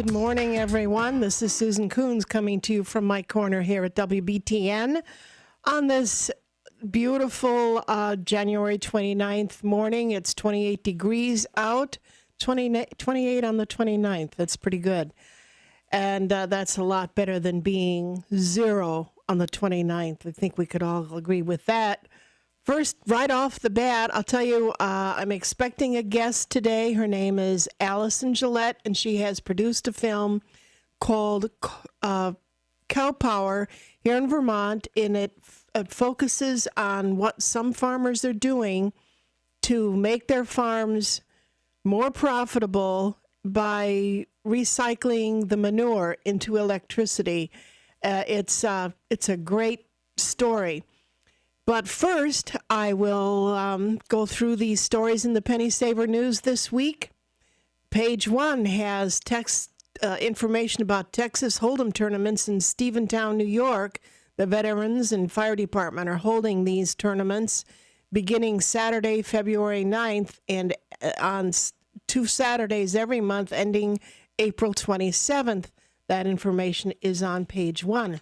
Good morning, everyone. This is Susan Coons coming to you from my corner here at WBTN on this beautiful January 29th morning. It's 28 degrees out, 28 on the 29th. That's pretty good. And that's a lot better than being 0 on the 29th. I think we could all agree with that. First, right off the bat, I'll tell you, I'm expecting a guest today. Her name is Allison Gillette, and she has produced a film called Cow Power here in Vermont, and it focuses on what some farmers are doing to make their farms more profitable by recycling the manure into electricity. It's a great story. But first, I will go through these stories in the Penny Saver News this week. Page 1 has text information about Texas Hold'em tournaments in Stephentown, New York. The Veterans and Fire Department are holding these tournaments beginning Saturday, February 9th, and on 2 Saturdays every month, ending April 27th. That information is on page 1.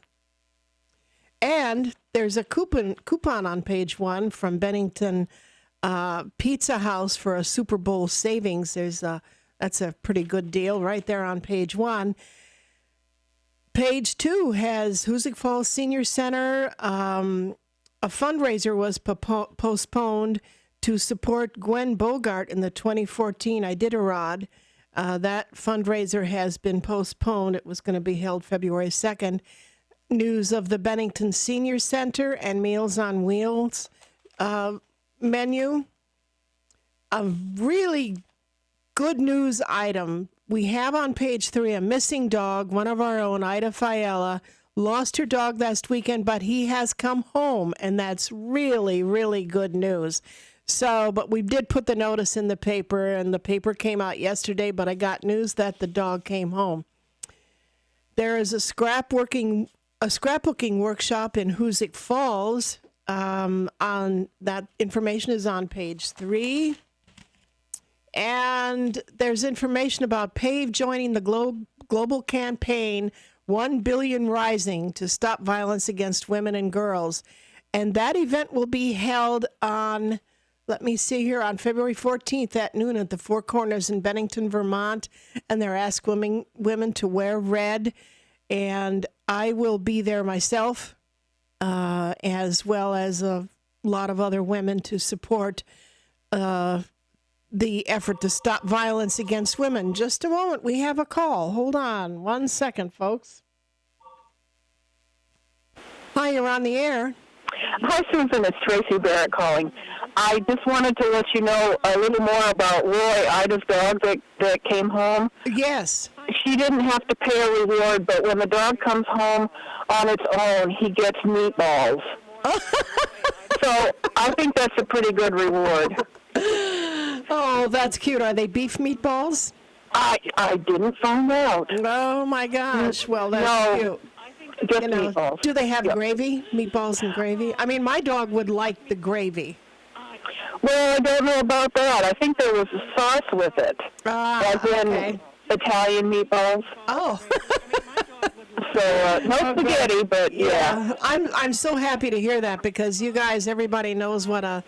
And there's a coupon on page 1 from Bennington Pizza House for a Super Bowl savings. That's a pretty good deal right there on page 1. Page 2 has Hoosick Falls Senior Center. A fundraiser was postponed to support Gwen Bogart in the 2014 Iditarod. That fundraiser has been postponed. It was going to be held February 2nd. News of the Bennington Senior Center and Meals on Wheels menu. A really good news item. We have on page 3 a missing dog. One of our own, Ida Fiala, lost her dog last weekend, but he has come home, and that's really, really good news. So, but we did put the notice in the paper, and the paper came out yesterday, but I got news that the dog came home. There is a scrapbooking workshop in Hoosick Falls. On that information is on page 3. And there's information about PAVE joining the global campaign 1 Billion Rising to stop violence against women and girls. And that event will be held on, let me see here, on February 14th at noon at the Four Corners in Bennington, Vermont. And they're asking women to wear red. And I will be there myself, as well as a lot of other women to support the effort to stop violence against women. Just a moment, we have a call. Hold on 1 second, folks. Hi, you're on the air. Hi, Susan. It's Tracy Barrett calling. I just wanted to let you know a little more about Roy, Ida's dog that came home. Yes. She didn't have to pay a reward, but when the dog comes home on its own, he gets meatballs. So I think that's a pretty good reward. Oh, that's cute. Are they beef meatballs? I didn't find out. Oh, my gosh. Well, that's cute. Just meatballs. Do they have gravy? Meatballs and gravy? I mean, my dog would like the gravy. Well, I don't know about that. I think there was a sauce with it. As in Italian meatballs. Oh. So, no spaghetti, but yeah. I'm so happy to hear that because you guys, everybody knows what a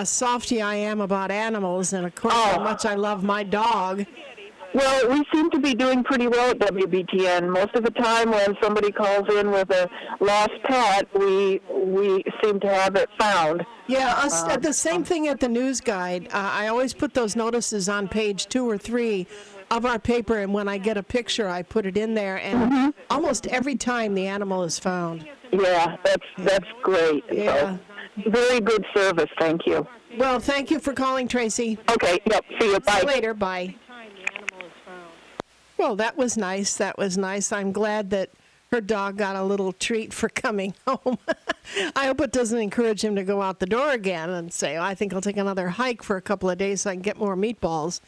softie I am about animals and, of course, how much I love my dog. Well, we seem to be doing pretty well at WBTN. Most of the time when somebody calls in with a lost pet, we seem to have it found. Yeah, the same thing at the news guide. I always put those notices on page 2 or 3 of our paper, and when I get a picture, I put it in there, and almost every time the animal is found. Yeah, that's great. Yeah. So, very good service. Thank you. Well, thank you for calling, Tracy. Okay, yep, see you. Bye. See you later. Bye. Well, that was nice. That was nice. I'm glad that her dog got a little treat for coming home. I hope it doesn't encourage him to go out the door again and say, I think I'll take another hike for a couple of days so I can get more meatballs.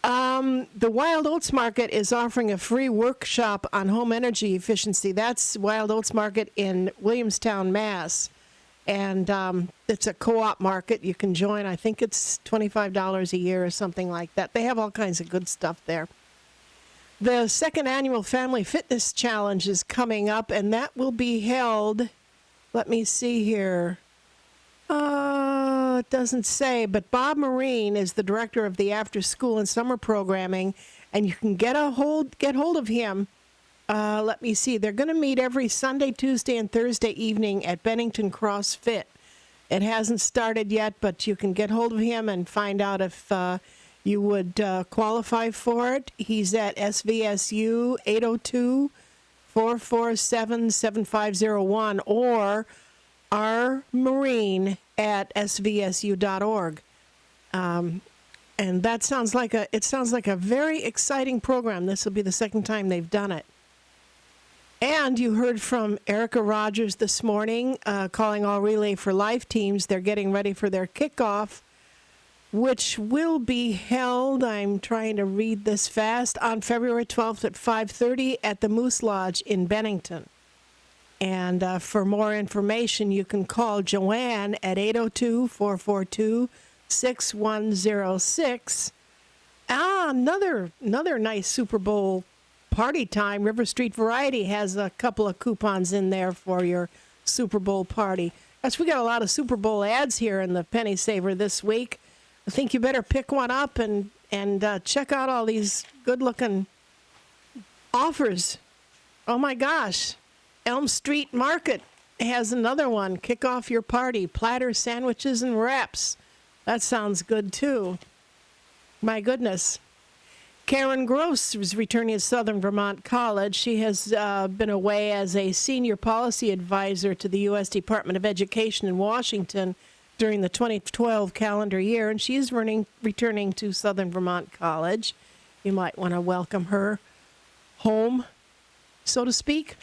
The Wild Oats Market is offering a free workshop on home energy efficiency. That's Wild Oats Market in Williamstown, Mass. And it's a co-op market. You can join. I think it's $25 a year or something like that. They have all kinds of good stuff there. The second annual Family Fitness Challenge is coming up, and that will be held, let me see here. It doesn't say, but Bob Marine is the director of the after school and summer programming, and you can get hold of him. Let me see. They're going to meet every Sunday, Tuesday, and Thursday evening at Bennington CrossFit. It hasn't started yet, but you can get hold of him and find out if you would qualify for it. He's at SVSU 802-447-7501 or rmarine@svsu.org. And that sounds like a very exciting program. This will be the second time they've done it. And you heard from Erica Rogers this morning, calling all Relay for Life teams. They're getting ready for their kickoff, which will be held, I'm trying to read this fast, on February 12th at 5:30 at the Moose Lodge in Bennington. And for more information, you can call Joanne at 802-442-6106. Another nice Super Bowl party time. River Street Variety has a couple of coupons in there for your Super Bowl party. Gosh, we got a lot of Super Bowl ads here in the Penny Saver this week. I think you better pick one up and check out all these good-looking offers. Oh, my gosh. Elm Street Market has another one. Kick off your party. Platter, sandwiches, and wraps. That sounds good, too. My goodness. Karen Gross is returning to Southern Vermont College. She has been away as a senior policy advisor to the U.S. Department of Education in Washington during the 2012 calendar year, and she is returning to Southern Vermont College. You might want to welcome her home, so to speak.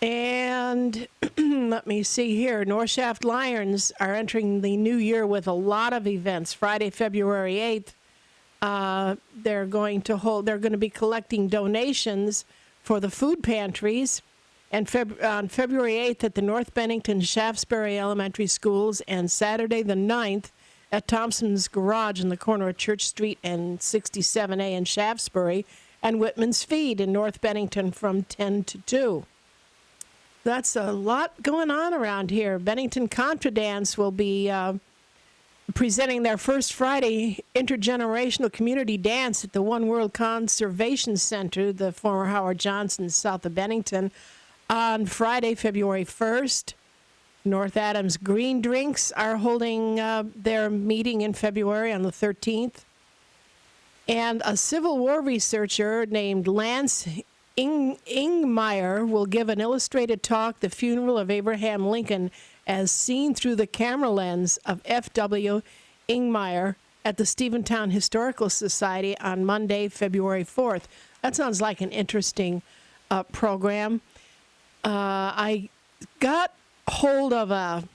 And let me see here. North Shaft Lions are entering the new year with a lot of events. Friday, February 8th, they're going to be collecting donations for the food pantries. And on February 8th at the North Bennington Shaftesbury Elementary Schools, and Saturday the 9th at Thompson's Garage in the corner of Church Street and 67A in Shaftesbury, and Whitman's Feed in North Bennington from 10 to 2. That's a lot going on around here. Bennington Contra Dance will be presenting their first Friday intergenerational community dance at the One World Conservation Center, the former Howard Johnson, south of Bennington, on Friday, February 1st. North Adams Green Drinks are holding their meeting in February on the 13th. And a Civil War researcher named Lance Ingmeyer will give an illustrated talk, The Funeral of Abraham Lincoln, as seen through the camera lens of F.W. Ingmeyer at the Stephentown Historical Society on Monday, February 4th. That sounds like an interesting program. I got hold of an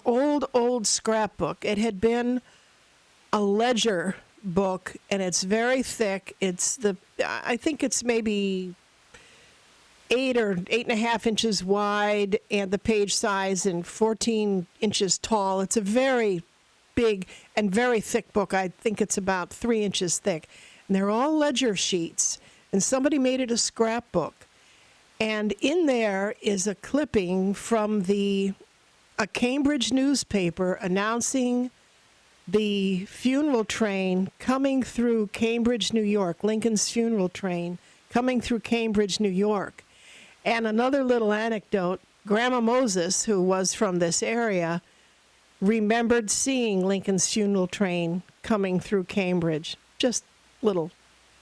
old scrapbook. It had been a ledger book, and it's very thick. I think it's maybe 8 or 8.5 inches wide, and the page size, and 14 inches tall. It's a very big and very thick book. I think it's about 3 inches thick. And they're all ledger sheets, and somebody made it a scrapbook. And in there is a clipping from a Cambridge newspaper announcing the funeral train coming through Cambridge, New York, Lincoln's funeral train coming through Cambridge, New York. And another little anecdote, Grandma Moses, who was from this area, remembered seeing Lincoln's funeral train coming through Cambridge. Just a little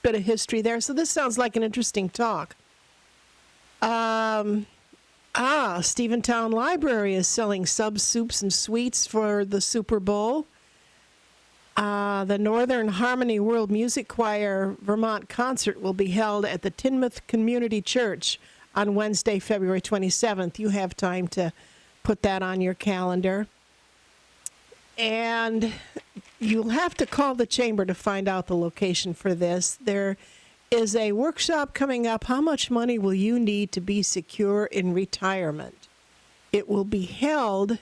bit of history there. So this sounds like an interesting talk. Stephentown Library is selling subs, soups, and sweets for the Super Bowl. The Northern Harmony World Music Choir Vermont concert will be held at the Tinmouth Community Church on Wednesday, February 27th. You have time to put that on your calendar. And you'll have to call the chamber to find out the location for this. There is a workshop coming up. How much money will you need to be secure in retirement? It will be held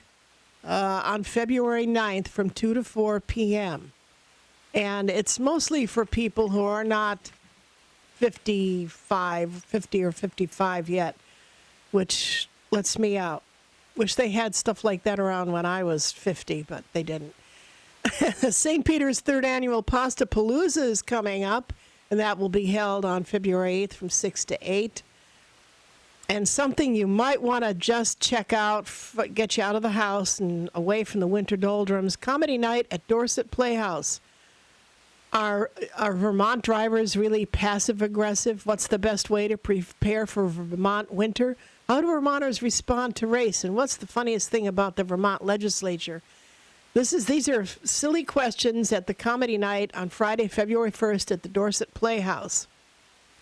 on February 9th from 2 to 4 p.m. And it's mostly for people who are not 50 or 55 yet, which lets me out. Wish they had stuff like that around when I was 50, but they didn't. St. Peter's third annual Pasta Palooza is coming up, and that will be held on February 8th from 6 to 8. And something you might want to just check out, get you out of the house and away from the winter doldrums, comedy night at Dorset Playhouse. Are Vermont drivers really passive-aggressive? What's the best way to prepare for Vermont winter? How do Vermonters respond to race? And what's the funniest thing about the Vermont legislature? These are silly questions at the comedy night on Friday, February 1st at the Dorset Playhouse.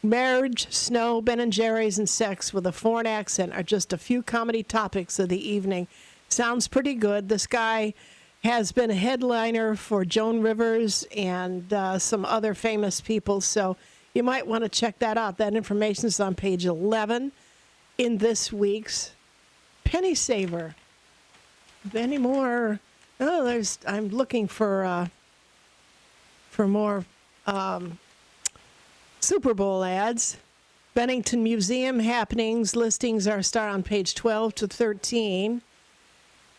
Marriage, snow, Ben & Jerry's, and sex with a foreign accent are just a few comedy topics of the evening. Sounds pretty good. This guy has been a headliner for Joan Rivers and some other famous people, so you might want to check that out. That information is on page 11 in this week's Penny Saver. Any more? Oh, I'm looking for more Super Bowl ads. Bennington Museum happenings listings are start on page 12 to 13.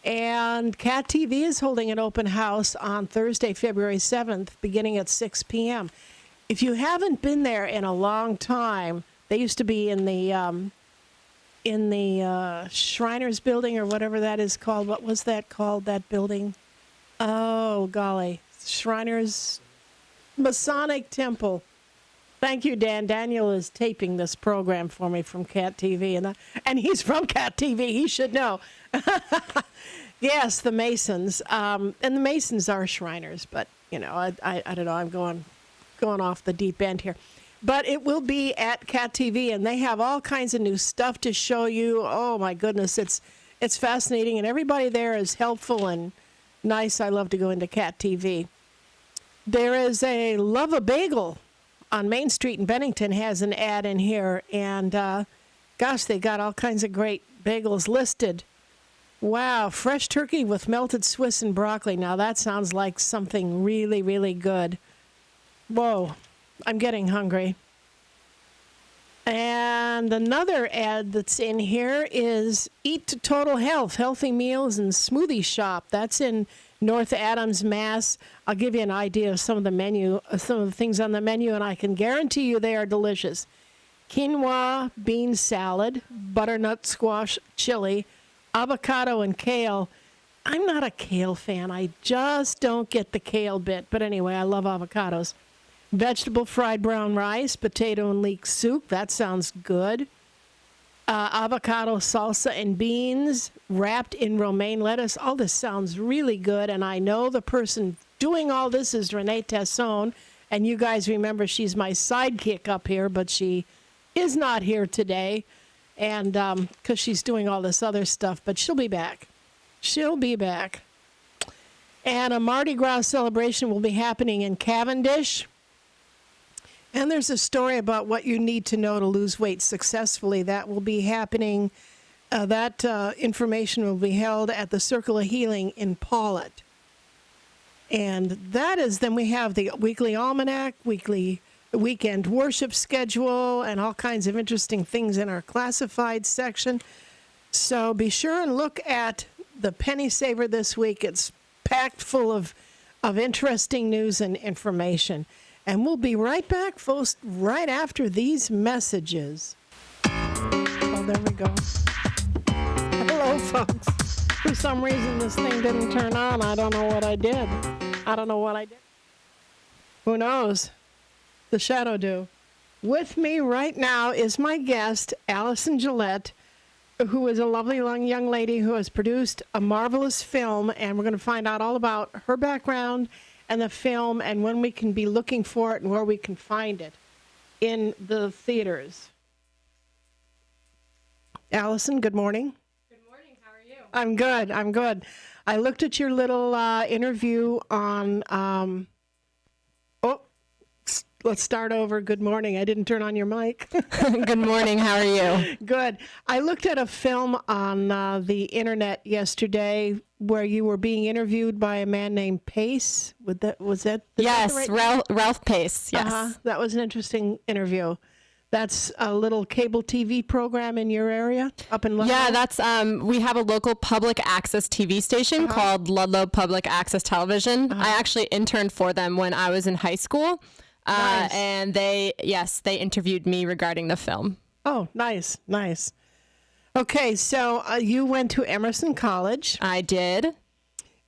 And Cat TV is holding an open house on Thursday, February 7th, beginning at 6 p.m. If you haven't been there in a long time, they used to be in the Shriners building or whatever that is called. What was that called, that building? Oh, golly. Shriners Masonic Temple. Thank you, Dan. Daniel is taping this program for me from Cat TV, and he's from Cat TV. He should know. Yes, the Masons. And the Masons are Shriners, but, I don't know. I'm going off the deep end here. But it will be at Cat TV, and they have all kinds of new stuff to show you. Oh, my goodness. It's fascinating, and everybody there is helpful and nice. I love to go into Cat TV. There is a Love a Bagel on Main Street in Bennington has an ad in here, and they got all kinds of great bagels listed. Wow, fresh turkey with melted Swiss and broccoli. Now that sounds like something really, really good. Whoa, I'm getting hungry. And another ad that's in here is Eat to Total Health, Healthy Meals and Smoothie Shop. That's in North Adams, Mass. I'll give you an idea of some of the things on the menu, and I can guarantee you they are delicious. Quinoa bean salad, butternut squash chili, avocado and kale. I'm not a kale fan. I just don't get the kale bit. But anyway, I love avocados. Vegetable fried brown rice, potato and leek soup. That sounds good. Avocado salsa and beans wrapped in romaine lettuce. All this sounds really good, and I know the person doing all this is Renee Tassone, and you guys remember she's my sidekick up here, but she is not here today, and because she's doing all this other stuff, but she'll be back. She'll be back. And a Mardi Gras celebration will be happening in Cavendish. And there's a story about what you need to know to lose weight successfully. That will be happening. That information will be held at the Circle of Healing in Paulet. And then we have the weekly almanac, weekly weekend worship schedule, and all kinds of interesting things in our classified section. So be sure and look at the Penny Saver this week. It's packed full of interesting news and information. And we'll be right back, folks, right after these messages. Oh, there we go. Hello, folks. For some reason, this thing didn't turn on. I don't know what I did. Who knows? The shadow do. With me right now is my guest, Allison Gillette, who is a lovely young lady who has produced a marvelous film, and we're going to find out all about her background and the film, and when we can be looking for it and where we can find it in the theaters. Allison, good morning. Good morning. How are you? I'm good. I looked at your little interview on, let's start over. Good morning. I didn't turn on your mic. Good morning. How are you? Good. I looked at a film on the internet yesterday where you were being interviewed by a man named Pace. Yes, Ralph Pace. Yes, that was an interesting interview. That's a little cable TV program in your area up in Ludlow? Yeah, that's we have a local public access TV station called Ludlow Public Access Television. I actually interned for them when I was in high school. Nice. And they interviewed me regarding the film. Oh, nice. Okay, so you went to Emerson College. I did.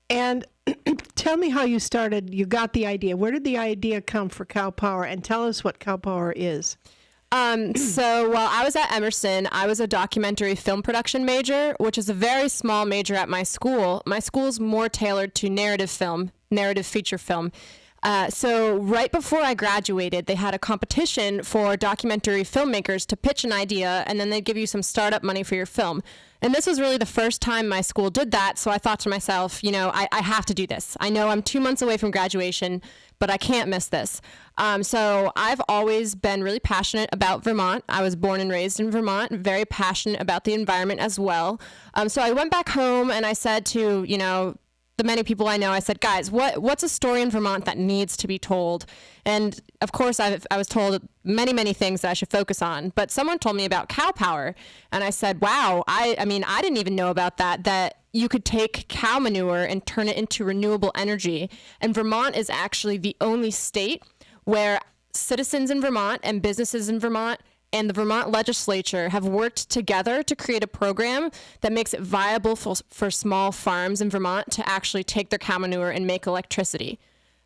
And tell me how you got the idea. Where did the idea come for Cow Power? And tell us what Cow Power is. So while I was at Emerson, I was a documentary film production major, which is a very small major at my school. My school's more tailored to narrative feature film. So right before I graduated, they had a competition for documentary filmmakers to pitch an idea, and then they'd give you some startup money for your film. And this was really the first time my school did that, so I thought to myself, I have to do this. I know I'm 2 months away from graduation, but I can't miss this. So I've always been really passionate about Vermont. I was born and raised in Vermont, very passionate about the environment as well. So I went back home and I said to, the many people I know, I said, guys, what's a story in Vermont that needs to be told? And of course, I was told many, many things that I should focus on. But someone told me about Cow Power. And I said, wow, I didn't even know about that you could take cow manure and turn it into renewable energy. And Vermont is actually the only state where citizens in Vermont and businesses in Vermont and the Vermont legislature have worked together to create a program that makes it viable for small farms in Vermont to actually take their cow manure and make electricity.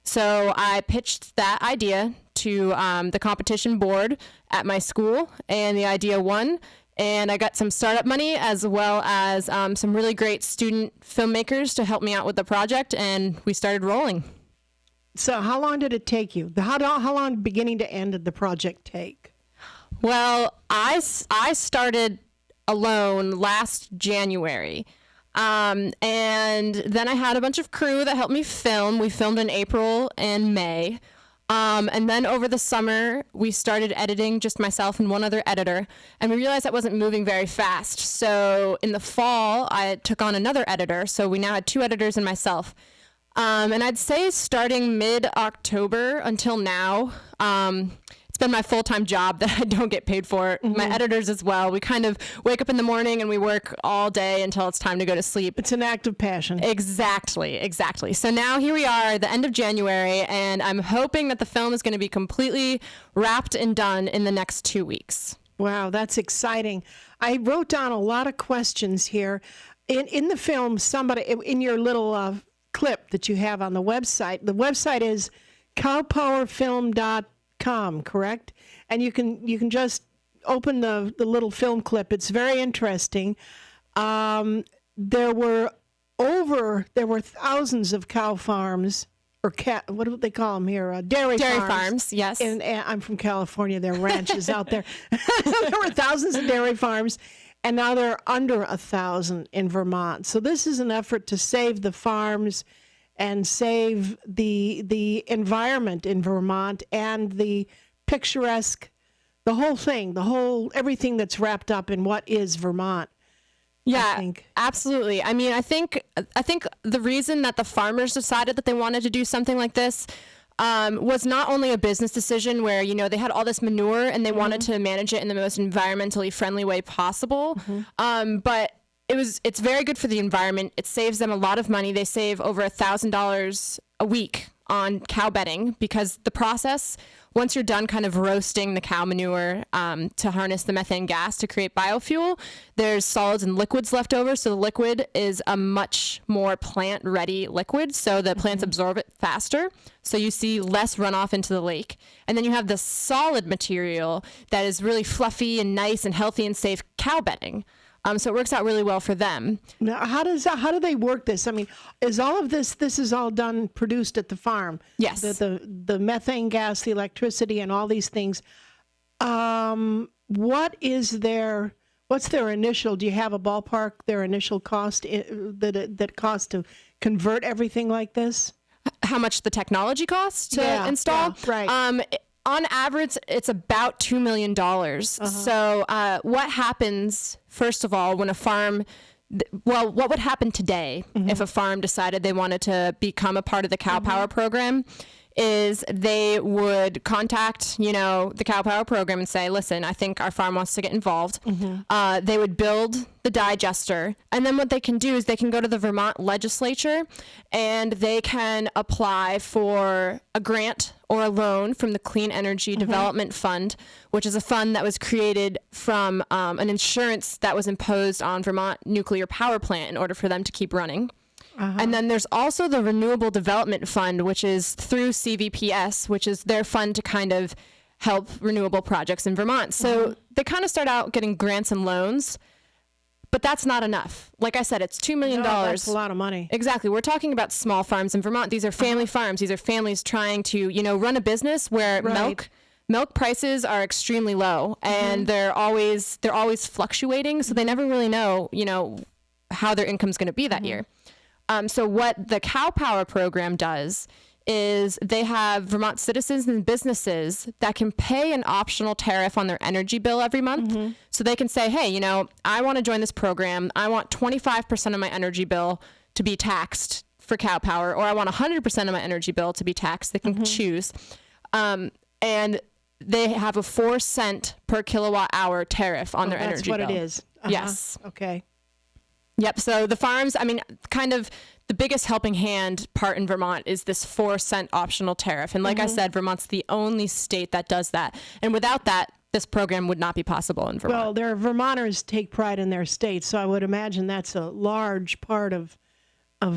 So I pitched that idea to the competition board at my school, and the idea won. And I got some startup money as well as some really great student filmmakers to help me out with the project, and we started rolling. So how long did it take you? How long beginning to end did the project take? Well, I started alone last January. And then I had a bunch of crew that helped me film. We filmed in April and May. And then over the summer, we started editing, just myself and one other editor. And we realized that wasn't moving very fast. So in the fall, I took on another editor. So we now had 2 editors and myself. And I'd say starting mid-October until now, it's been my full-time job that I don't get paid for. Mm-hmm. My editors as well. We kind of wake up in the morning and we work all day until it's time to go to sleep. It's an act of passion. Exactly. So now here we are, the end of January, and I'm hoping that the film is going to be completely wrapped and done in the next 2 weeks. Wow, that's exciting. I wrote down a lot of questions here. In the film, in your little clip that you have on the website is cowpowerfilm.com, correct? And you can just open the little film clip. It's very interesting. There were thousands of cow farms, or what do they call them here? Dairy farms, yes. And I'm from California. There are ranches out there. There were thousands of dairy farms. And now they're under 1,000 in Vermont. So this is an effort to save the farms and save the environment in Vermont and the picturesque, the whole thing, everything that's wrapped up in what is Vermont. Yeah, absolutely. I mean, I think the reason that the farmers decided that they wanted to do something like this was not only a business decision where, they had all this manure and they wanted to manage it in the most environmentally friendly way possible. But it's very good for the environment. It saves them a lot of money. They save over $1,000 a week on cow bedding because the process, once you're done kind of roasting the cow manure to harness the methane gas to create biofuel, there's solids and liquids left over. So the liquid is a much more plant-ready liquid, so the plants absorb it faster. So you see less runoff into the lake. And then you have the solid material that is really fluffy and nice and healthy and safe cow bedding. So it works out really well for them. Now, how do they work this? I mean, is all of this is all produced at the farm? Yes. The methane gas, the electricity, and all these things. What's their initial, do you have a ballpark, their initial cost that costs to convert everything like this? How much the technology costs to install? Yeah, right. On average, it's about $2 million. So what happens, first of all, when a farm well, what would happen today if a farm decided they wanted to become a part of the Cow Power program is they would contact, the Cow Power program and say, listen, I think our farm wants to get involved. They would build the digester. And then what they can do is they can go to the Vermont legislature and they can apply for a grant or a loan from the Clean Energy Development Fund, which is a fund that was created from an insurance that was imposed on Vermont nuclear power plant in order for them to keep running. And then there's also the Renewable Development Fund, which is through CVPS, which is their fund to kind of help renewable projects in Vermont. So they kind of start out getting grants and loans, but that's not enough. Like I said, it's $2 million. No, that's a lot of money. Exactly. We're talking about small farms in Vermont. These are family farms. These are families trying to, run a business where milk prices are extremely low and they're always fluctuating. So they never really know, how their income's going to be that year. So what the Cow Power program does is they have Vermont citizens and businesses that can pay an optional tariff on their energy bill every month. So they can say, hey, I want to join this program. I want 25% of my energy bill to be taxed for Cow Power, or I want 100% of my energy bill to be taxed. They can choose. And they have a 4-cent per kilowatt hour tariff on their energy bill. That's what it is. Yes. Okay. Yep. So the farms, kind of the biggest helping hand part in Vermont is this 4-cent optional tariff. And like I said, Vermont's the only state that does that. And without that, this program would not be possible in Vermont. Well, their Vermonters take pride in their state, so I would imagine that's a large part of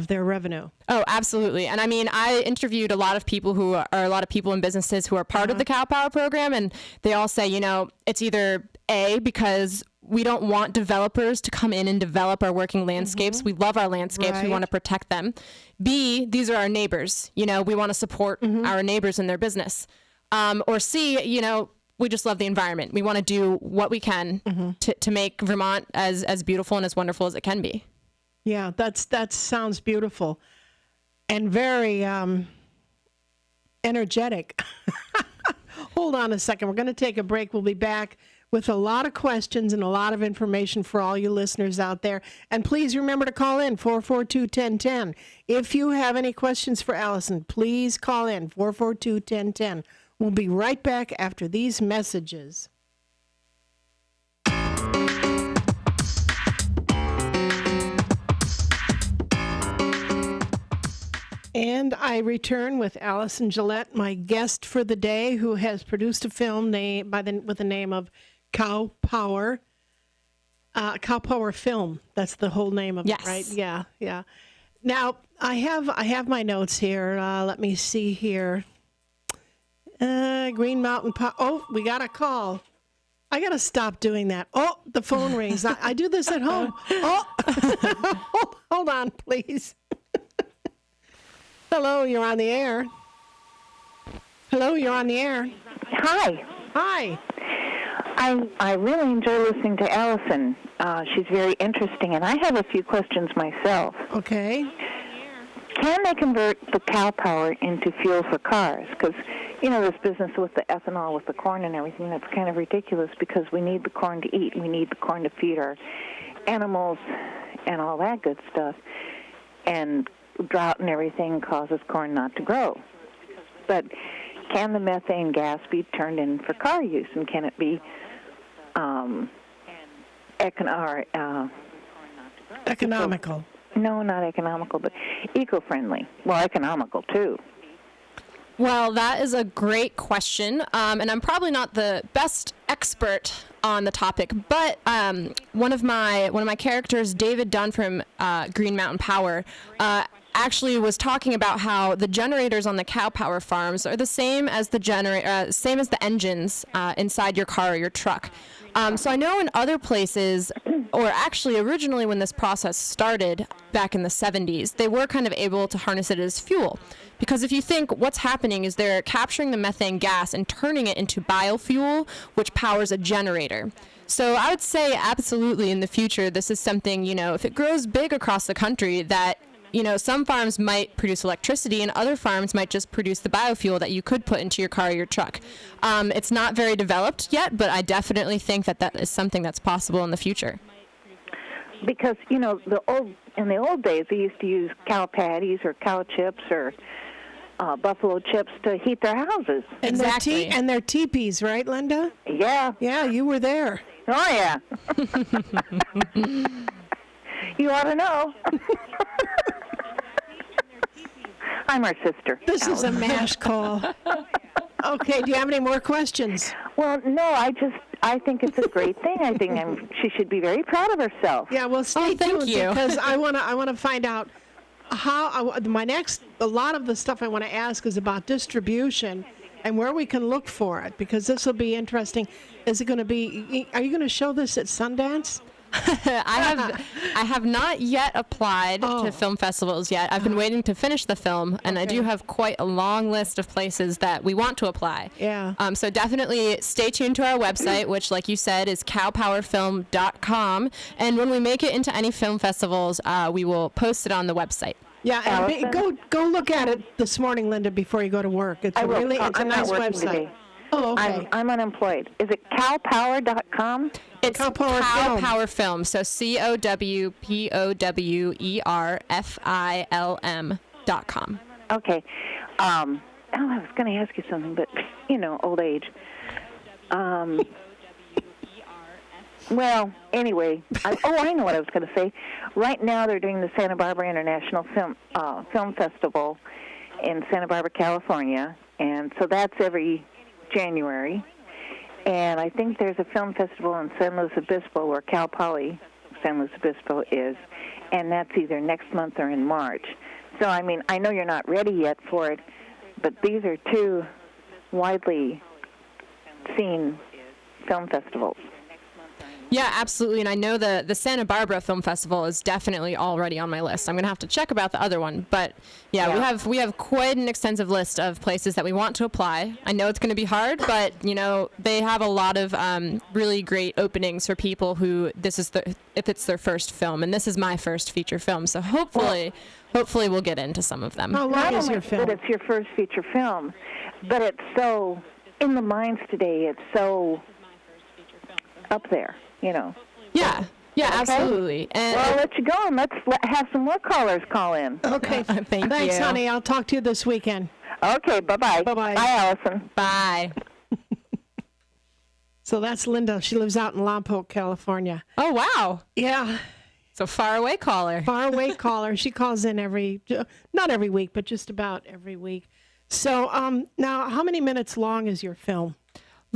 their revenue. Oh, absolutely. And I interviewed a lot of people a lot of people in businesses who are part of the Cow Power program, and they all say, it's either A, because we don't want developers to come in and develop our working landscapes. We love our landscapes. We want to protect them. B, these are our neighbors. We want to support our neighbors in their business. Or C, we just love the environment. We want to do what we can to make Vermont as beautiful and as wonderful as it can be. Yeah, that sounds beautiful and very energetic. Hold on a second. We're going to take a break. We'll be back with a lot of questions and a lot of information for all you listeners out there. And please remember to call in 442-1010. If you have any questions for Allison, please call in 442-1010. We'll be right back after these messages. And I return with Allison Gillette, my guest for the day, who has produced a film with the name of Cow Power. Cow Power Film. That's the whole name of it, right? Yeah. Now I have my notes here. Let me see here. Green Mountain Power. Oh, we got a call. I got to stop doing that. Oh, the phone rings. I do this at home. Oh, hold on, please. Hello, you're on the air. Hello, you're on the air. Hi. Hi. I really enjoy listening to Allison. She's very interesting, and I have a few questions myself. Okay. Can they convert the cow power into fuel for cars? Because, this business with the ethanol, with the corn and everything, that's kind of ridiculous because we need the corn to eat. We need the corn to feed our animals and all that good stuff. And drought and everything causes corn not to grow. But can the methane gas be turned in for car use, and can it be economical? No, not economical, but eco-friendly. Well, economical, too. Well, that is a great question, and I'm probably not the best expert on the topic, but one of my characters, David Dunn from Green Mountain Power, actually was talking about how the generators on the cow power farms are the same as the engines inside your car or your truck. So I know in other places, or actually originally when this process started back in the 70s, they were kind of able to harness it as fuel. Because if you think what's happening is they're capturing the methane gas and turning it into biofuel, which powers a generator. So I would say absolutely in the future, this is something, if it grows big across the country, that some farms might produce electricity and other farms might just produce the biofuel that you could put into your car or your truck. It's not very developed yet, but I definitely think that is something that's possible in the future. because in the old days they used to use cow patties or cow chips or buffalo chips to heat their houses. And their teepees, right, Linda? Yeah. Yeah, you were there. Oh yeah. You ought to know. I'm her sister. This is a MASH call. Okay, do you have any more questions? Well, no, I think it's a great thing. I think she should be very proud of herself. Yeah, well, stay tuned because I want to find out how a lot of the stuff I want to ask is about distribution and where we can look for it, because this will be interesting. Are you going to show this at Sundance? I have not yet applied to film festivals yet. I've been waiting to finish the film, and I do have quite a long list of places that we want to apply. Yeah. So definitely stay tuned to our website, which, like you said, is cowpowerfilm.com. And when we make it into any film festivals, we will post it on the website. Yeah, and go look at it this morning, Linda, before you go to work. It's a nice website. Today. Oh, okay. I'm unemployed. Is it cowpower.com? It's Cow Power Film. So COWPOWERFILM.com. Okay. I was going to ask you something, but old age. Well, anyway, I know what I was going to say. Right now, they're doing the Santa Barbara International Film Festival in Santa Barbara, California, and so that's every January. And I think there's a film festival in San Luis Obispo where Cal Poly San Luis Obispo is, and that's either next month or in March. So, I mean, I know you're not ready yet for it, but these are two widely seen film festivals. Yeah, absolutely. And I know the Santa Barbara Film Festival is definitely already on my list. I'm going to have to check about the other one. But yeah, we have quite an extensive list of places that we want to apply. I know it's going to be hard, but they have a lot of really great openings for people who if it's their first film, and this is my first feature film. So hopefully we'll get into some of them. How long is your film? That it's your first feature film, but it's so in the minds today. It's so up there. Yeah, okay. Absolutely. And I'll let you go, and let's have some more callers call in. Okay, thanks, honey. I'll talk to you this weekend. Okay, bye-bye. Bye-bye. Bye, Allison. Bye. So that's Linda. She lives out in Lompoc, California. Oh, wow. Yeah. So far away caller. Far away caller. She calls in not every week, but just about every week. So now, how many minutes long is your film?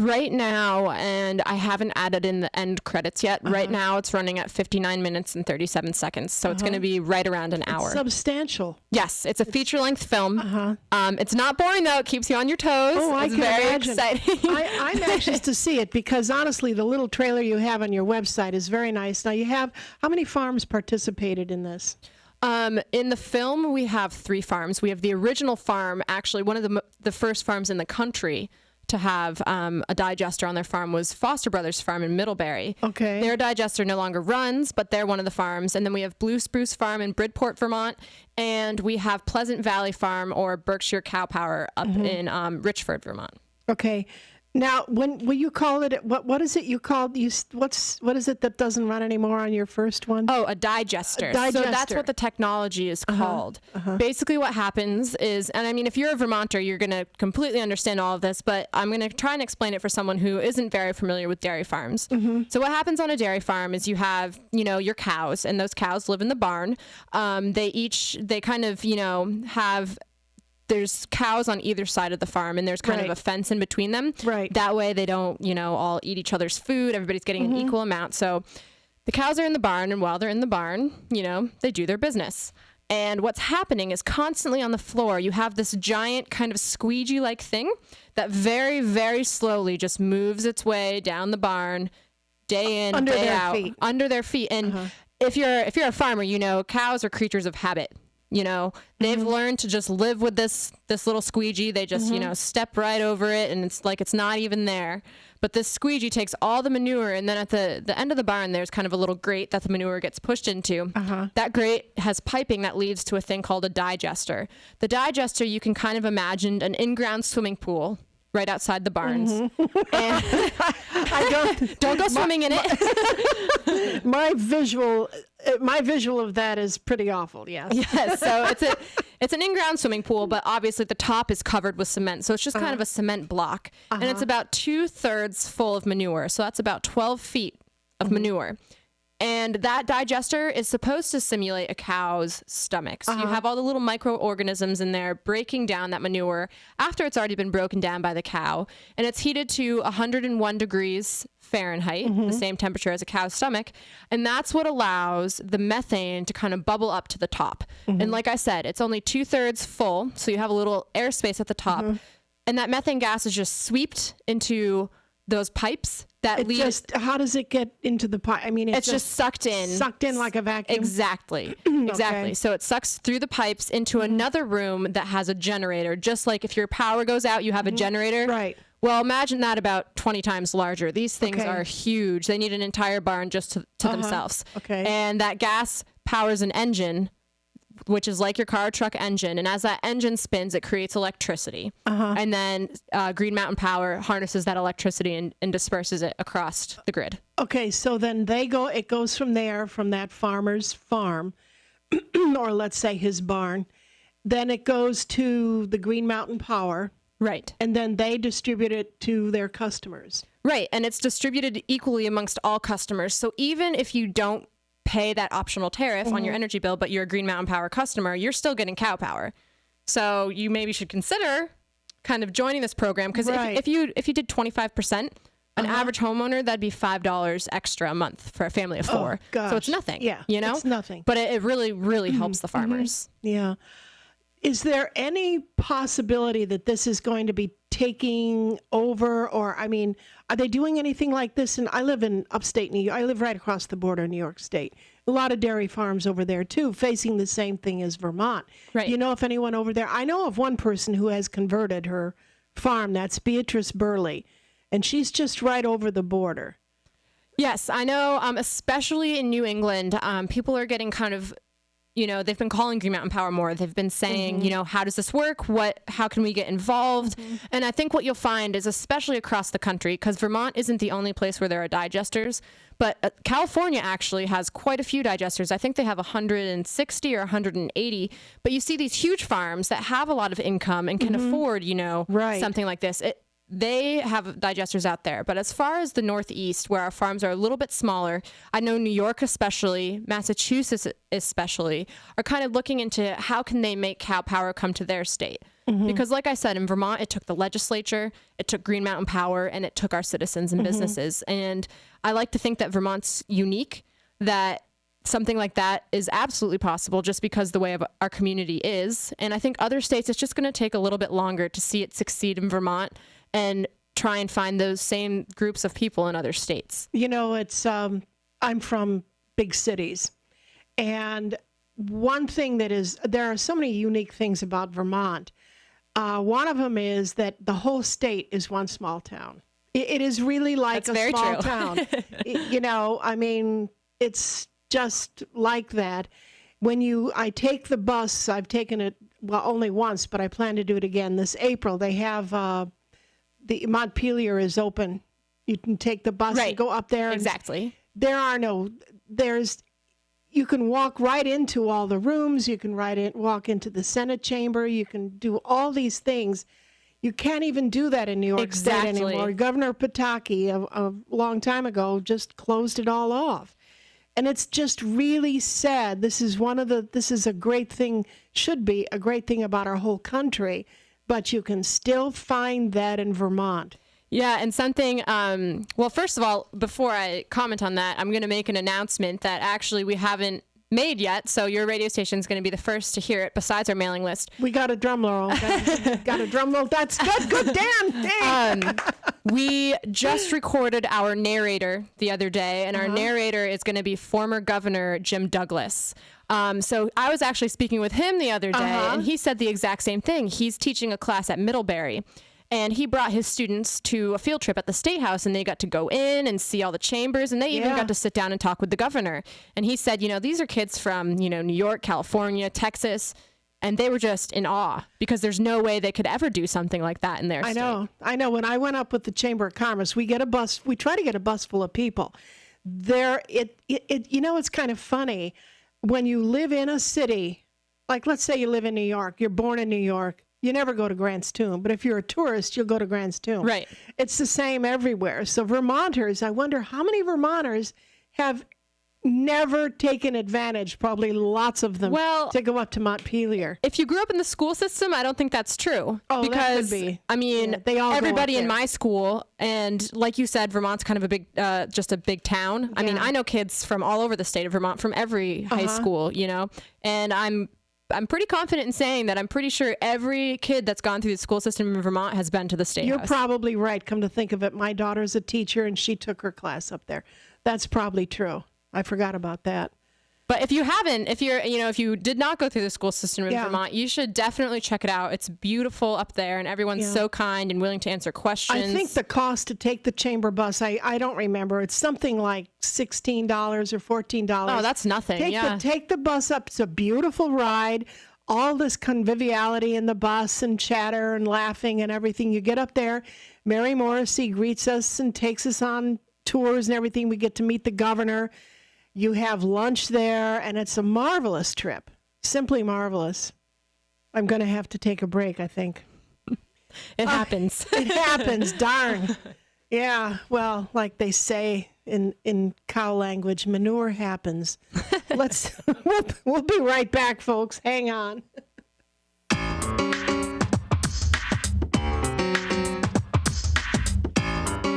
Right now, and I haven't added in the end credits yet, right now it's running at 59 minutes and 37 seconds, so it's going to be right around an hour. Substantial. Yes, it's a feature-length film. It's not boring, though. It keeps you on your toes. Oh, it's I can very imagine. exciting. I'm anxious to see it because, honestly, the little trailer you have on your website is very nice. Now, how many farms participated in this? In the film, we have 3 farms. We have the original farm, actually, one of the first farms in the country to have a digester on their farm was Foster Brothers Farm in Middlebury. Okay. Their digester no longer runs, but they're one of the farms. And then we have Blue Spruce Farm in Bridport, Vermont, and we have Pleasant Valley Farm or Berkshire Cow Power up in Richford, Vermont. Okay. Now, when you call it, what is it you called? What is it that doesn't run anymore on your first one? Oh, a digester. So that's what the technology is called. Basically what happens is, and I mean, if you're a Vermonter, you're going to completely understand all of this, but I'm going to try and explain it for someone who isn't very familiar with dairy farms. So what happens on a dairy farm is you have, your cows, and those cows live in the barn. They kind of, have... There's cows on either side of the farm, and there's kind of a fence in between them. Right. That way they don't, all eat each other's food. Everybody's getting an equal amount. So the cows are in the barn, and while they're in the barn, they do their business. And what's happening is constantly on the floor, you have this giant kind of squeegee-like thing that very, very slowly just moves its way down the barn, day in, day out, under their feet. And if you're a farmer, cows are creatures of habit. They've learned to just live with this little squeegee. They just, step right over it, and it's like it's not even there. But this squeegee takes all the manure, and then at the end of the barn, there's kind of a little grate that the manure gets pushed into. That grate has piping that leads to a thing called a digester. The digester, you can kind of imagine an in-ground swimming pool right outside the barns. And Don't go swimming in it. My visual of that is pretty awful. Yes. Yes. So it's an in-ground swimming pool, but obviously the top is covered with cement. So it's just kind of a cement block, and it's about 2/3 full of manure. So that's about 12 feet of manure. And that digester is supposed to simulate a cow's stomach. So you have all the little microorganisms in there breaking down that manure after it's already been broken down by the cow. And it's heated to 101 degrees Fahrenheit, the same temperature as a cow's stomach. And that's what allows the methane to kind of bubble up to the top. And like I said, it's only 2/3 full. So you have a little airspace at the top. And that methane gas is just swept into those pipes that lead. How does it get into the pipe? I mean, it's just sucked in like a vacuum. Exactly. Exactly. So it sucks through the pipes into another room that has a generator. Just like if your power goes out, you have a generator. Right. Well, imagine that about 20 times larger. These things are huge. They need an entire barn just to themselves. Okay. And that gas powers an engine, which is like your car or truck engine. And as that engine spins, it creates electricity. And then Green Mountain Power harnesses that electricity and disperses it across the grid. Okay, so then it goes from there, from that farmer's farm, or let's say his barn. Then it goes to the Green Mountain Power. Right. And then they distribute it to their customers. Right. And it's distributed equally amongst all customers. So even if you don't pay that optional tariff on your energy bill, but you're a Green Mountain Power customer, you're still getting cow power. So you maybe should consider kind of joining this program, because if you did 25%, an average homeowner, that'd be $5 extra a month for a family of 4. So it's nothing. Yeah, you know, it's nothing. But it really, really helps the farmers. Yeah. Is there any possibility that this is going to be taking over, or, I mean, are they doing anything like this? And I live in upstate New York. I live right across the border in New York State. A lot of dairy farms over there, too, facing the same thing as Vermont. Right. Do you know if anyone over there? I know of one person who has converted her farm. That's Beatrice Burley. And she's just right over the border. Yes, I know, especially in New England, people are getting kind of, you know, they've been calling Green Mountain Power more. They've been saying, you know, how does this work? How can we get involved? And I think what you'll find is, especially across the country, because Vermont isn't the only place where there are digesters, but California actually has quite a few digesters. I think they have 160 or 180. But you see these huge farms that have a lot of income and can afford, you know, something like this. They have digesters out there. But as far as the Northeast, where our farms are a little bit smaller, I know New York especially, Massachusetts especially, are kind of looking into how can they make cow power come to their state. Because like I said, in Vermont, it took the legislature, it took Green Mountain Power, and it took our citizens and businesses. And I like to think that Vermont's unique, that something like that is absolutely possible just because the way of our community is. And I think other states, it's just going to take a little bit longer to see it succeed in Vermont and try and find those same groups of people in other states. You know, it's I'm from big cities, and one thing there are so many unique things about Vermont. One of them is that the whole state is one small town. It is really like That's a small true. town. You know, I mean, it's just like that. I take the bus, I've taken it, well, only once, but I plan to do it again this April. They have the Montpelier is open. You can take the bus and go up there. Exactly. You can walk right into all the rooms. You can walk into the Senate chamber. You can do all these things. You can't even do that in New York State anymore. Governor Pataki, a long time ago, just closed it all off. And it's just really sad. This is a great thing, should be a great thing about our whole country, but you can still find that in Vermont. Yeah, and something, well, first of all, before I comment on that, I'm going to make an announcement that actually we haven't made yet, so your radio station is going to be the first to hear it besides our mailing list. We got a drum roll. Got a drum roll. That's good. Good, Dan. We just recorded our narrator the other day, and our narrator is going to be former Governor Jim Douglas. So I was actually speaking with him the other day, and he said the exact same thing. He's teaching a class at Middlebury. And he brought his students to a field trip at the State House, and they got to go in and see all the chambers, and they even got to sit down and talk with the governor. And he said, you know, these are kids from, you know, New York, California, Texas. And they were just in awe because there's no way they could ever do something like that in their state. I know. When I went up with the Chamber of Commerce, we try to get a bus full of people. It's kind of funny when you live in a city, like let's say you live in New York, you're born in New York, you never go to Grant's Tomb, but if you're a tourist, you'll go to Grant's Tomb. Right. It's the same everywhere. So Vermonters, I wonder how many Vermonters have never taken advantage, probably lots of them, to go up to Montpelier. If you grew up in the school system, I don't think that's true. Oh, because, that could be. I mean, everybody in my school, and like you said, Vermont's kind of a big, just a big town. Yeah. I mean, I know kids from all over the state of Vermont, from every high school, and I'm pretty confident in saying that I'm pretty sure every kid that's gone through the school system in Vermont has been to the State You're House. probably right. Come to think of it, my daughter's a teacher, and she took her class up there. That's probably true. I forgot about that. But if you haven't, if you did not go through the school system in Vermont, you should definitely check it out. It's beautiful up there, and everyone's so kind and willing to answer questions. I think the cost to take the chamber bus, I don't remember. It's something like $16 or $14. Oh, that's nothing. Take the bus up. It's a beautiful ride. All this conviviality in the bus and chatter and laughing and everything. You get up there. Mary Morrissey greets us and takes us on tours and everything. We get to meet the governor. You have lunch there, and it's a marvelous trip. Simply marvelous. I'm going to have to take a break, I think. It happens. It happens, darn. Yeah, well, like they say in cow language, manure happens. We'll be right back, folks. Hang on.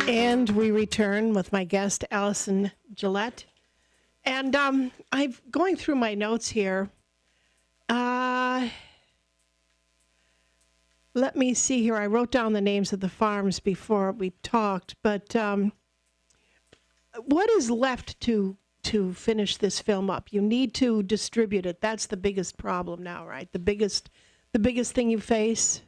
And we return with my guest, Allison Gillette. And I'm going through my notes here. Let me see here. I wrote down the names of the farms before we talked, but what is left to finish this film up? You need to distribute it. That's the biggest problem now, right? The biggest thing you face?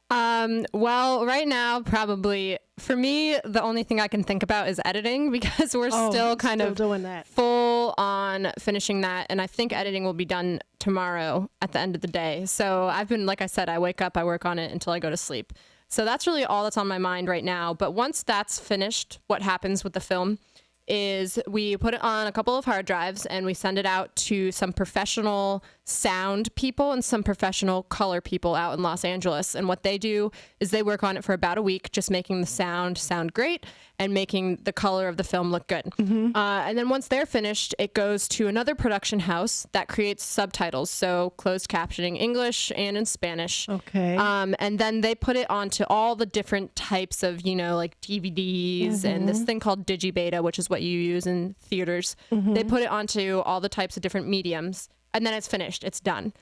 Well, right now, probably for me, the only thing I can think about is editing, because we're still doing that. Full on finishing that. And I think editing will be done tomorrow at the end of the day. So I've been, like I said, I wake up, I work on it until I go to sleep. So that's really all that's on my mind right now. But once that's finished, what happens with the film is we put it on a couple of hard drives and we send it out to some professional sound people and some professional color people out in Los Angeles. And what they do is they work on it for about a week, just making the sound great and making the color of the film look good. Mm-hmm. And then once they're finished, it goes to another production house that creates subtitles, so closed captioning English and in Spanish. Okay. And then they put it onto all the different types of, like DVDs and this thing called DigiBeta, which is what you use in theaters. Mm-hmm. They put it onto all the types of different mediums, and then it's finished. It's done.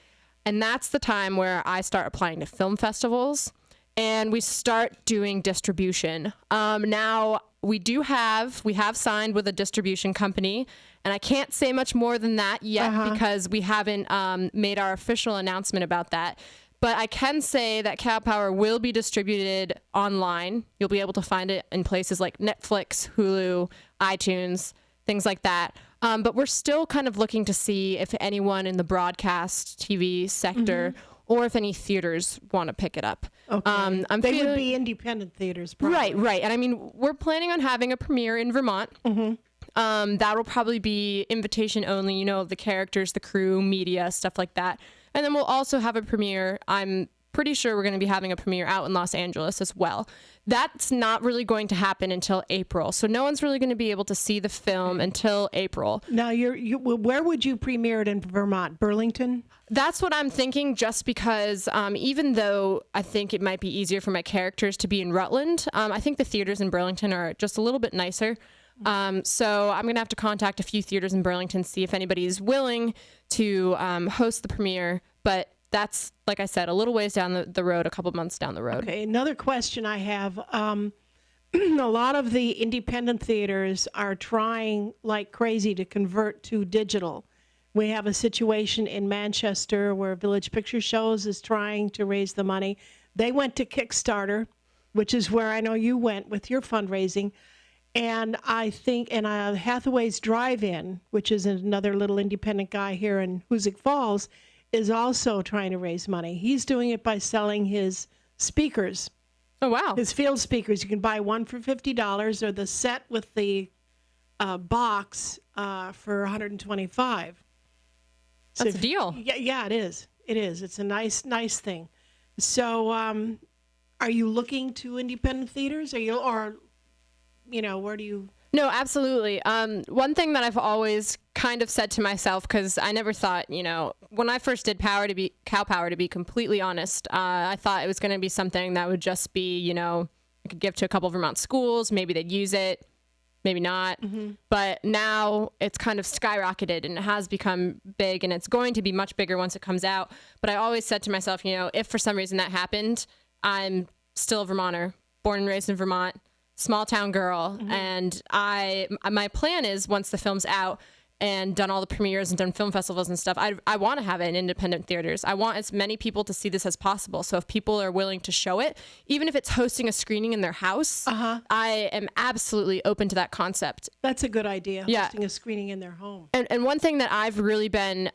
And that's the time where I start applying to film festivals and we start doing distribution. Now we have signed with a distribution company, and I can't say much more than that yet because we haven't made our official announcement about that. But I can say that Cow Power will be distributed online. You'll be able to find it in places like Netflix, Hulu, iTunes, things like that. But we're still kind of looking to see if anyone in the broadcast TV sector or if any theaters want to pick it up. Okay. They would be independent theaters, probably. Right. And I mean, we're planning on having a premiere in Vermont. Mm-hmm. That'll probably be invitation only, the characters, the crew, media, stuff like that. And then we'll also have a premiere. I'm pretty sure we're going to be having a premiere out in Los Angeles as well. That's not really going to happen until April. So no one's really going to be able to see the film until April. Now, where would you premiere it in Vermont? Burlington? That's what I'm thinking, just because even though I think it might be easier for my characters to be in Rutland, I think the theaters in Burlington are just a little bit nicer. So I'm going to have to contact a few theaters in Burlington, see if anybody's willing to host the premiere. But that's, like I said, a little ways down the road, a couple months down the road. Okay, another question I have. A lot of the independent theaters are trying like crazy to convert to digital. We have a situation in Manchester where Village Picture Shows is trying to raise the money. They went to Kickstarter, which is where I know you went with your fundraising. And I think Hathaway's Drive-In, which is another little independent guy here in Hoosick Falls, is also trying to raise money. He's doing it by selling his speakers. Oh, wow. His field speakers. You can buy one for $50 or the set with the box for $125. That's a deal. Yeah, it is. It is. It's a nice thing. So, are you looking to independent theaters? Where do you? No, absolutely. One thing that I've always kind of said to myself, because I never thought, when I first did Cow Power, to be completely honest, I thought it was going to be something that would just be, I could give to a couple of Vermont schools. Maybe they'd use it, maybe not. Mm-hmm. But now it's kind of skyrocketed and it has become big, and it's going to be much bigger once it comes out. But I always said to myself, if for some reason that happened, I'm still a Vermonter, born and raised in Vermont. Small town girl. Mm-hmm. And my plan is, once the film's out and done all the premieres and done film festivals and stuff, I want to have it in independent theaters. I want as many people to see this as possible. So if people are willing to show it, even if it's hosting a screening in their house, I am absolutely open to that concept. That's a good idea. Yeah. Hosting a screening in their home. And one thing that I've really been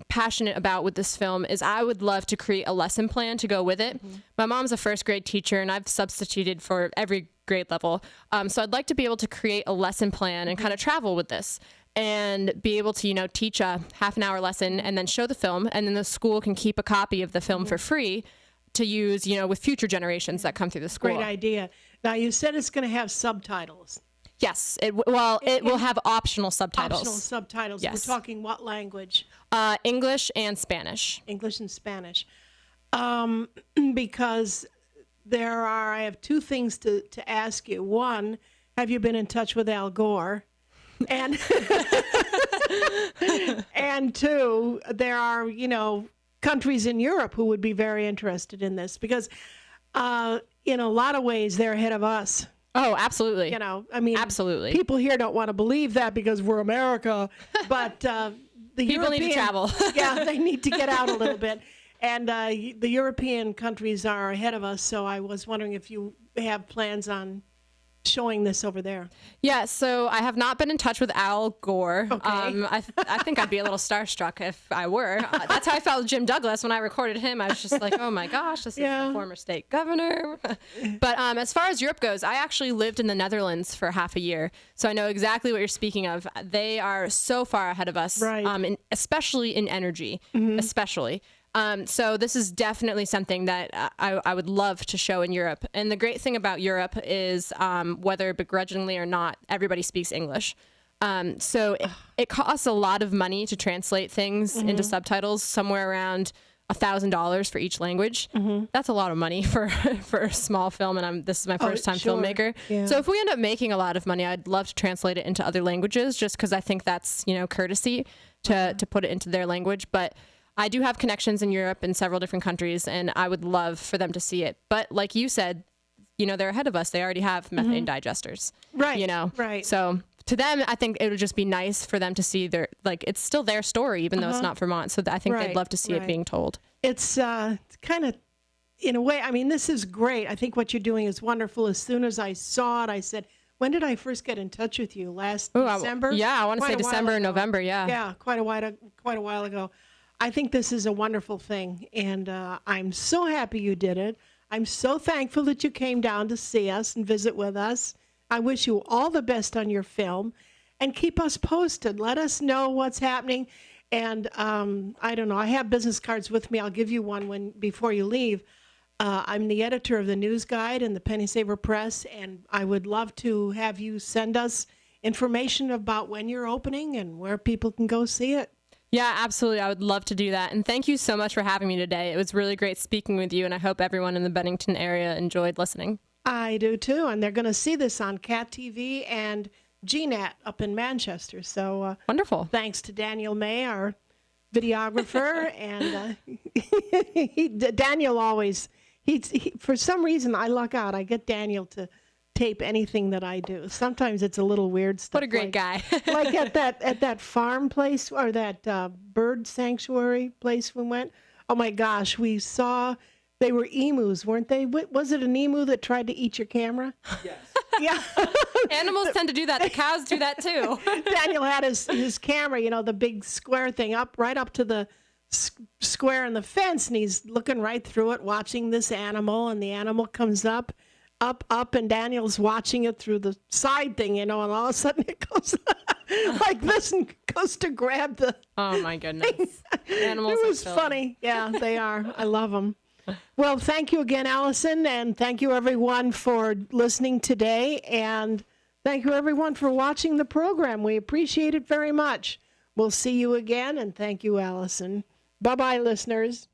passionate about with this film is I would love to create a lesson plan to go with it. Mm-hmm. My mom's a first grade teacher, and I've substituted for every grade level. So I'd like to be able to create a lesson plan and kind of travel with this and be able to, teach a half an hour lesson and then show the film. And then the school can keep a copy of the film for free to use, with future generations that come through the school. Great idea. Now, you said it's going to have subtitles. Yes. It will have optional subtitles. Optional subtitles. Yes. We're talking what language? English and Spanish. English and Spanish. Because I have two things to ask you. One, have you been in touch with Al Gore? And and two, there are, countries in Europe who would be very interested in this because in a lot of ways they're ahead of us. Oh, absolutely. Absolutely. People here don't want to believe that because we're America, but the people need to travel. Yeah, they need to get out a little bit. And the European countries are ahead of us, so I was wondering if you have plans on showing this over there. Yeah, so I have not been in touch with Al Gore. Okay. I think I'd be a little starstruck if I were. That's how I felt with Jim Douglas when I recorded him. I was just like, oh my gosh, this is the former state governor. But as far as Europe goes, I actually lived in the Netherlands for half a year, so I know exactly what you're speaking of. They are so far ahead of us, right. Especially in energy, especially. So this is definitely something that I would love to show in Europe. And the great thing about Europe is whether begrudgingly or not, everybody speaks English. So it costs a lot of money to translate things into subtitles, somewhere around $1,000 for each language. That's a lot of money for a small film, and this is my first time filmmaker. Yeah. So if we end up making a lot of money, I'd love to translate it into other languages, just because I think that's courtesy to put it into their language. But I do have connections in Europe in several different countries, and I would love for them to see it. But like you said, they're ahead of us. They already have methane digesters. Right. Right. So to them, I think it would just be nice for them to see it's still their story, even though it's not Vermont. So I think they'd love to see it being told. It's kind of, in a way, this is great. I think what you're doing is wonderful. As soon as I saw it, I said, when did I first get in touch with you? December? I want to say December or November. Yeah. Yeah. Quite a while ago. I think this is a wonderful thing, and I'm so happy you did it. I'm so thankful that you came down to see us and visit with us. I wish you all the best on your film, and keep us posted. Let us know what's happening. And I don't know, I have business cards with me. I'll give you one before you leave. I'm the editor of the News Guide and the Penny Saver Press, and I would love to have you send us information about when you're opening and where people can go see it. Yeah, absolutely. I would love to do that. And thank you so much for having me today. It was really great speaking with you, and I hope everyone in the Bennington area enjoyed listening. I do too, and they're going to see this on Cat TV and GNAT up in Manchester. So wonderful. Thanks to Daniel May, our videographer, and Daniel always, for some reason I luck out. I get Daniel to tape anything that I do. Sometimes it's a little weird stuff. What a great guy. Like at that farm place or that bird sanctuary place we went. Oh my gosh, we saw they were emus, weren't they? Was it an emu that tried to eat your camera? Yes. Yeah. Animals tend to do that. The cows do that too. Daniel had his camera, the big square thing right up to the square in the fence, and he's looking right through it, watching this animal, and the animal comes up, and Daniel's watching it through the side thing, and all of a sudden it goes like this and goes to grab the. Oh my goodness! Animals. It was funny. Yeah, they are. I love them. Well, thank you again, Allison, and thank you everyone for listening today, and thank you everyone for watching the program. We appreciate it very much. We'll see you again, and thank you, Allison. Bye-bye, listeners.